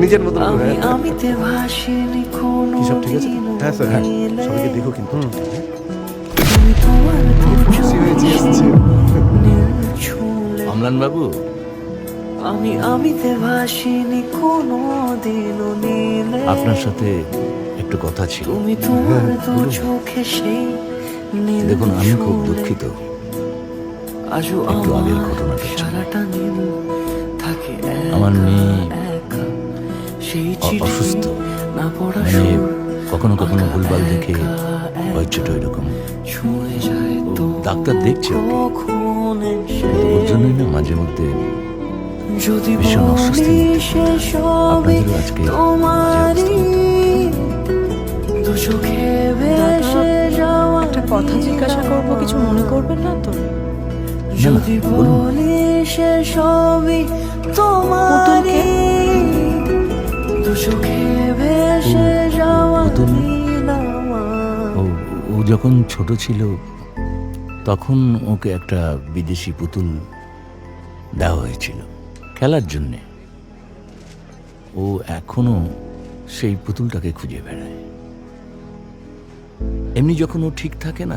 নিজের মতন করে। আমিতে ভাসিনি কোনো কি সব ঠিক আছে? দিনও হ্যাঁ স্যার, হ্যাঁ। মিলে। সবাইকে দেখো কিন্তু। তুমি তোমার দু খুশি হয়েছি, এসছে। নীল ছুঁলে। অম্লান বাবু, আমিতে ভাসিনি কোনো দিনও নীলে। আপনার সাথে একটু কথা ছিল। তুমি তোমার দু চোখে সেই নীল দেখুন, আমি খুব ছুঁলে। দুঃখিত। আজও একটু আগের আমার ঘটনাটার জন্য। সারাটা নীল থাকে আমার একা মেয়ে একা। সেই চিঠি অসুস্থ। না পড়া মানে সুর কখনো কখনো ভুলভাল দেখে একা হয় ছোট এরকম। ছুঁয়ে যায় ও তো ডাক্তার দেখছে ওকে। কখন এসে। কিন্তু ওর জন্যই না মাঝে মধ্যে যদি ভীষণ অস্বস্তির বলি মধ্যে সে পড়তে হয়। সবই আপনাদেরও আজকে বাজে তোমারই, অবস্থা দু চোখে ভেসে যাওয়া একটা কথা জিজ্ঞাসা করব, কিছু মনে করবেন না তো? যদি বলুন। বলি সে সবই তোমারই, দু চোখে ভেসে যাওয়া পুতুল। নীল আমার। ও যখন ছোট ছিল তখন ওকে একটা বিদেশি পুতুল দেওয়া হয়েছিল খেলার জন্যে। ও এখনো সেই পুতুলটাকে খুঁজে বেড়ায়। এমনি যখন ও ঠিক থাকে না,